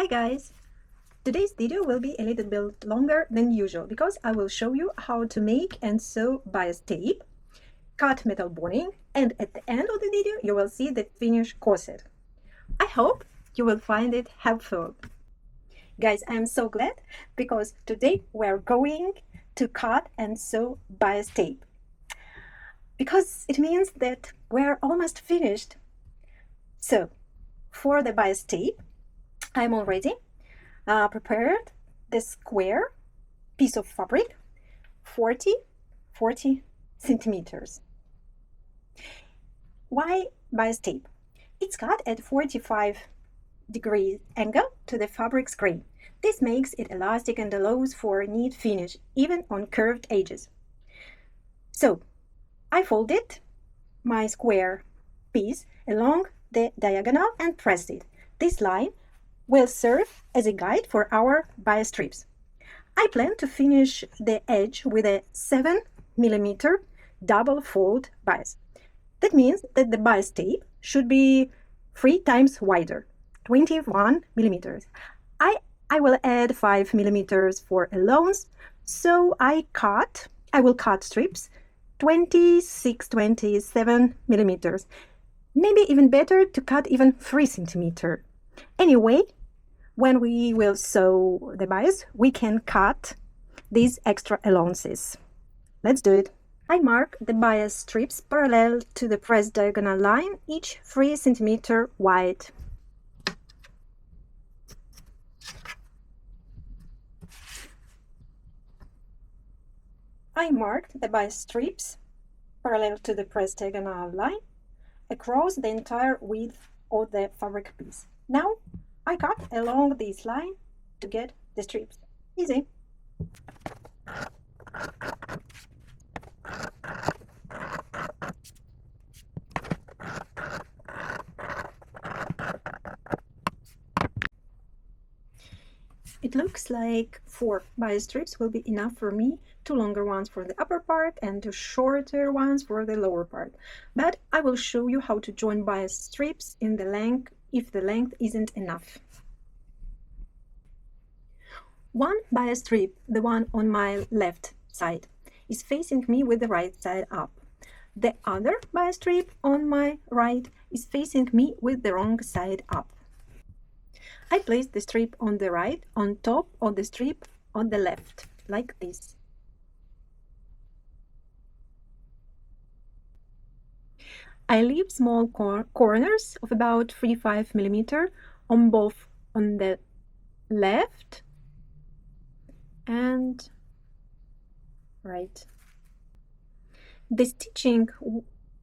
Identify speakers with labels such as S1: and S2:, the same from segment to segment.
S1: Hi guys! Today's video will be a little bit longer than usual because I will show you how to make and sew bias tape, cut metal boning, and at the end of the video you will see the finished corset. I hope you will find it helpful. Guys, I am so glad because today we are going to cut and sew bias tape because it means that we're almost finished. So for the bias tape, I'm already prepared the square piece of fabric, 40 centimeters. Why bias tape? It's cut at 45-degree angle to the fabric's grain. This makes it elastic and allows for a neat finish, even on curved edges. So I folded my square piece along the diagonal and pressed it. This line will serve as a guide for our bias strips. I plan to finish the edge with a 7mm double fold bias. That means that the bias tape should be 3 times wider, 21mm. I will add 5mm for allowance, so I will cut strips 27mm. Maybe even better to cut even 3 centimeters. Anyway, when we will sew the bias, we can cut these extra allowances. Let's do it. I mark the bias strips parallel to the pressed diagonal line, each 3 centimeters wide. I marked the bias strips parallel to the pressed diagonal line across the entire width of the fabric piece. Now I cut along this line to get the strips. Easy. It looks like 4 bias strips will be enough for me, 2 longer ones for the upper part and 2 shorter ones for the lower part. But I will show you how to join bias strips in the length if the length isn't enough. One bias strip, the one on my left side, is facing me with the right side up. The other bias strip on my right is facing me with the wrong side up. I place the strip on the right on top of the strip on the left, like this. I leave small corners of about 3–5mm on both on the left and right. The stitching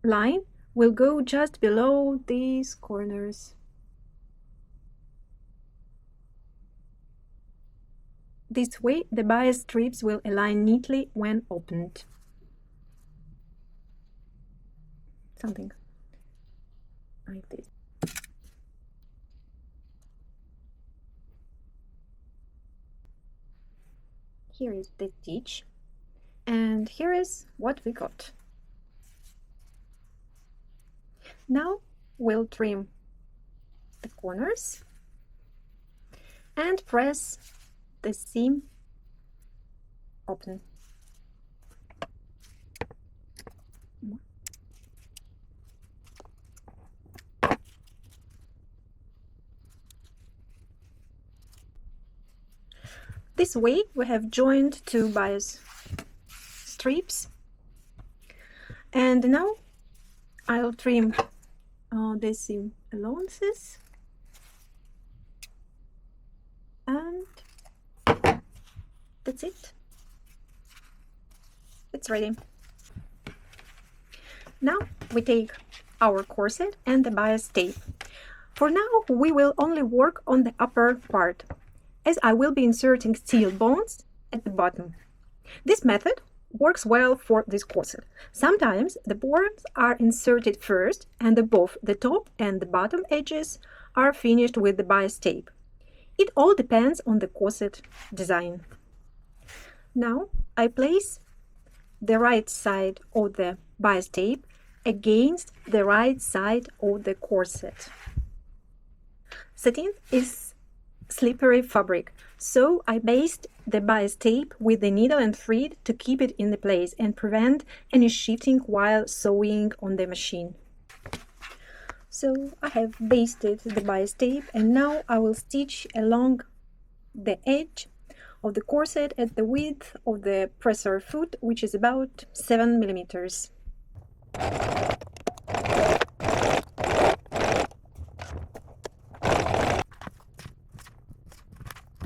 S1: line will go just below these corners. This way, the bias strips will align neatly when opened. Something like this. Here is the stitch, and here is what we got. Now we'll trim the corners and press the seam open. This way we have joined 2 bias strips, and now I'll trim the seam allowances, and that's it. It's ready. Now we take our corset and the bias tape. For now we will only work on the upper part, as I will be inserting steel bones at the bottom. This method works well for this corset. Sometimes the bones are inserted first and both the top and the bottom edges are finished with the bias tape. It all depends on the corset design. Now I place the right side of the bias tape against the right side of the corset. Satin is slippery fabric, so I basted the bias tape with the needle and thread to keep it in the place and prevent any shifting while sewing on the machine. So I have basted the bias tape, and now I will stitch along the edge of the corset at the width of the presser foot, which is about 7 millimeters.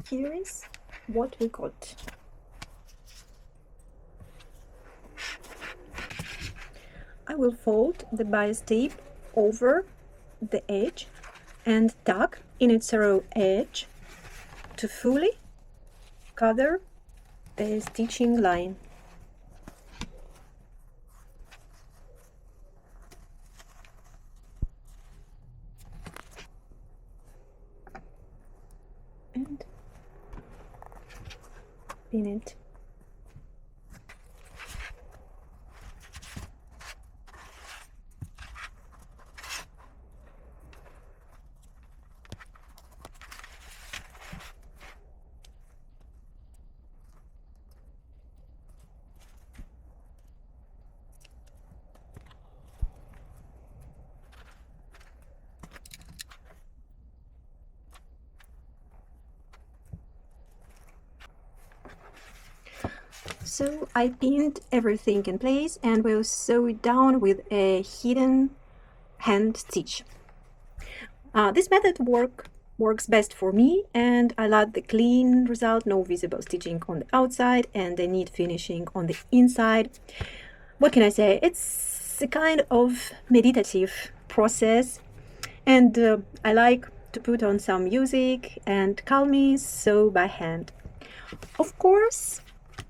S1: Here is what we got. I will fold the bias tape over the edge and tuck in its raw edge to fully cover the stitching line. And pin it. So I pinned everything in place and will sew it down with a hidden hand stitch. This method works best for me, and I like the clean result, no visible stitching on the outside and the neat finishing on the inside. What can I say? It's a kind of meditative process, and I like to put on some music and calmly sew by hand. Of course,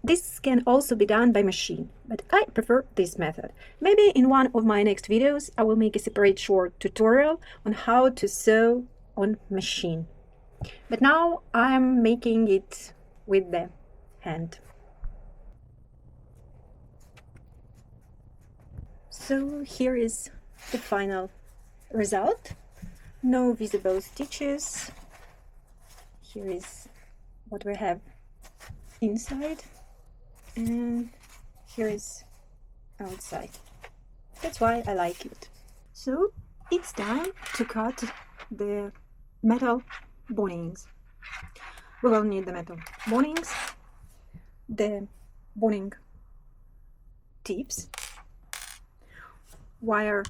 S1: this can also be done by machine, but I prefer this method. Maybe in one of my next videos I will make a separate short tutorial on how to sew on machine. But now I'm making it with the hand. So here is the final result. No visible stitches. Here is what we have inside, and here is outside. That's why I like it. So it's time to cut the metal boninings. We will need the metal boninings, the boning tips, wire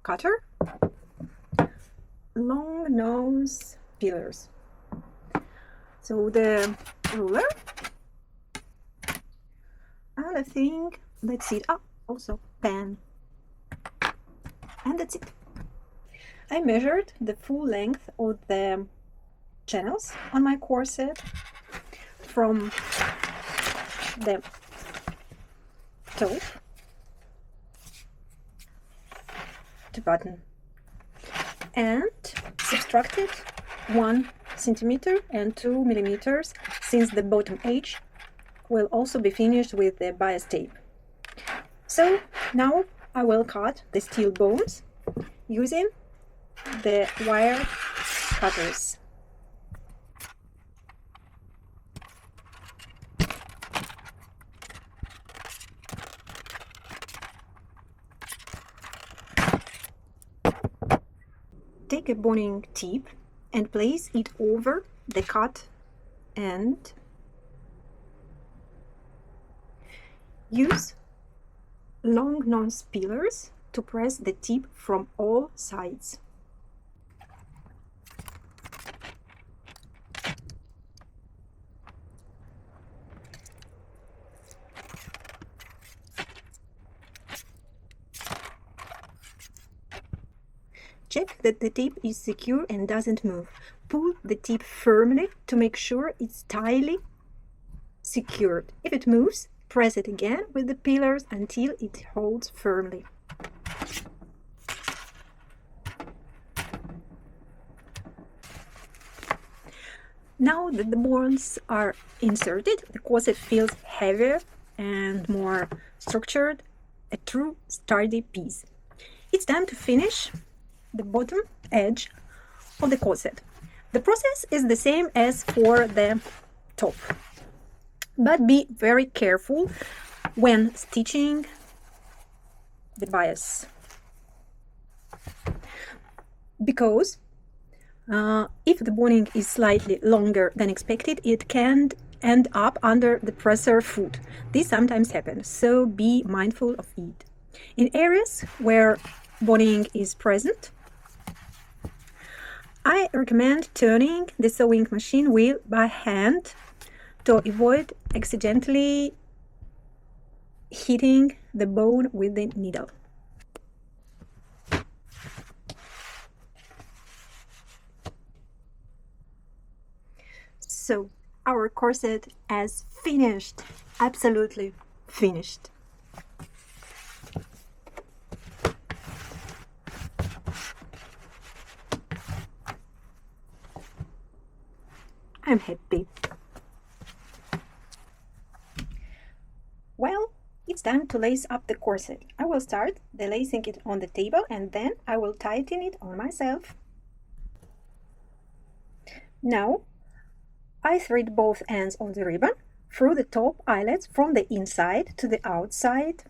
S1: cutter, long nose pillars. So the ruler, and I think that's it. Also pen, and that's it. I measured the full length of the channels on my corset from the top to button, and subtracted 1 centimeter and 2 millimeters, since the bottom edge will also be finished with the bias tape. So now I will cut the steel bones using the wire cutters. Take a boning tip and place it over the cut end. Use long nose pillars to press the tip from all sides. Check that the tip is secure and doesn't move. Pull the tip firmly to make sure it's tightly secured. If it moves, press it again with the pillars until it holds firmly. Now that the bones are inserted, the corset feels heavier and more structured, a true sturdy piece. It's time to finish the bottom edge of the corset. The process is the same as for the top, but be very careful when stitching the bias, because if the boning is slightly longer than expected, it can end up under the presser foot. This sometimes happens, so be mindful of it. In areas where boning is present, I recommend turning the sewing machine wheel by hand to avoid accidentally hitting the bone with the needle. So our corset is finished, absolutely finished. I'm happy. Well, it's time to lace up the corset. I will start the lacing it on the table and then I will tighten it on myself. Now, I thread both ends of the ribbon through the top eyelets from the inside to the outside.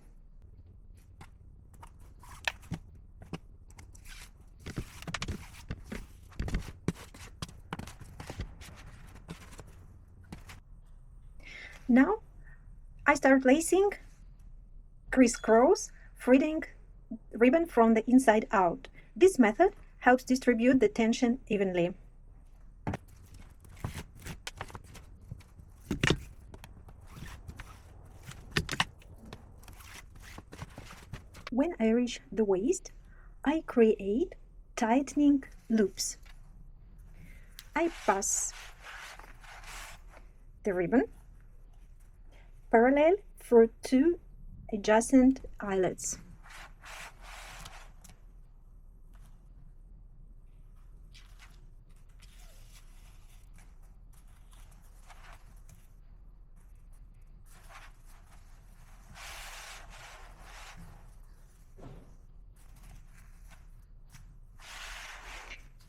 S1: Now, I start lacing crisscross, threading ribbon from the inside out. This method helps distribute the tension evenly. When I reach the waist, I create tightening loops. I pass the ribbon parallel through two adjacent eyelets.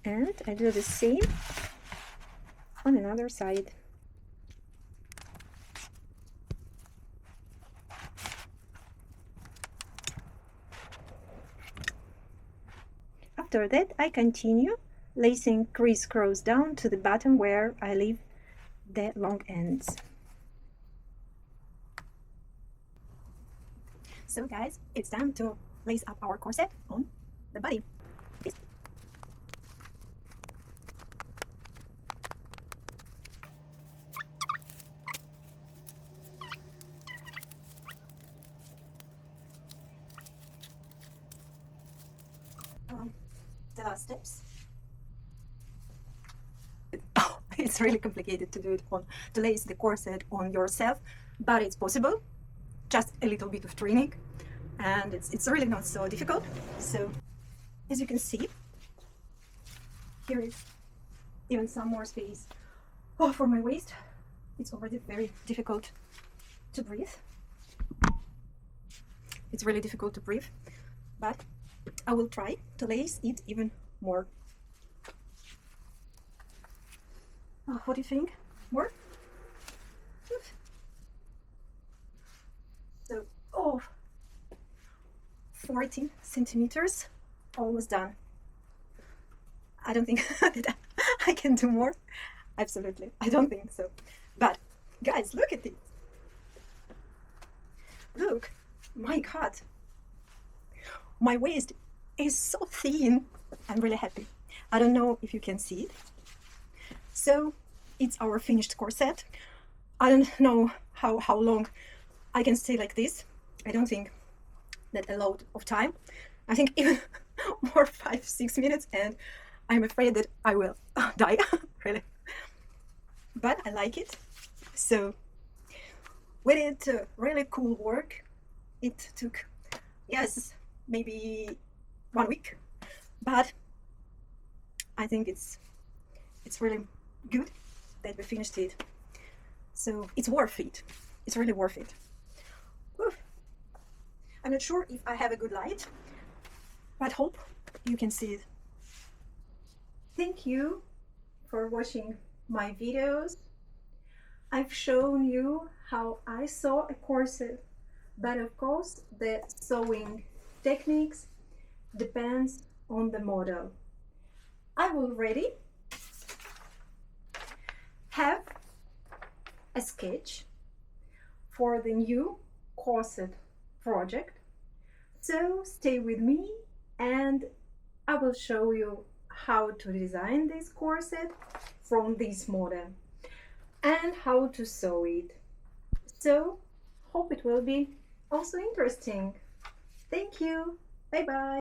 S1: And I do the same on another side. After that, I continue lacing crisscross down to the bottom where I leave the long ends. So guys, it's time to lace up our corset on the body. Please. The last steps. Oh, it's really complicated to do it to lace the corset on yourself, but it's possible. Just a little bit of training, and it's really not so difficult. So, as you can see, here is even some more space. Oh, for my waist, it's already very difficult to breathe. It's really difficult to breathe, but I will try to lace it even more. Oh, what do you think? More? So, oh, 14 centimeters, almost done. I don't think that I can do more. Absolutely, I don't think so. But guys, look at it. Look, my God. My waist is so thin. I'm really happy. I don't know if you can see it. So it's our finished corset. I don't know how long I can stay like this. I don't think that a lot of time. I think even more 5-6 minutes, and I'm afraid that I will die, really. But I like it. So we did really cool work. It took, yes, maybe 1 week, but I think it's really good that we finished it. So it's worth it. It's really worth it. Whew. I'm not sure if I have a good light, but hope you can see it. Thank you for watching my videos. I've shown you how I sew a corset, but of course the sewing techniques depends on the model. I already have a sketch for the new corset project, so stay with me and I will show you how to design this corset from this model and how to sew it. So hope it will be also interesting. Thank you. Bye bye.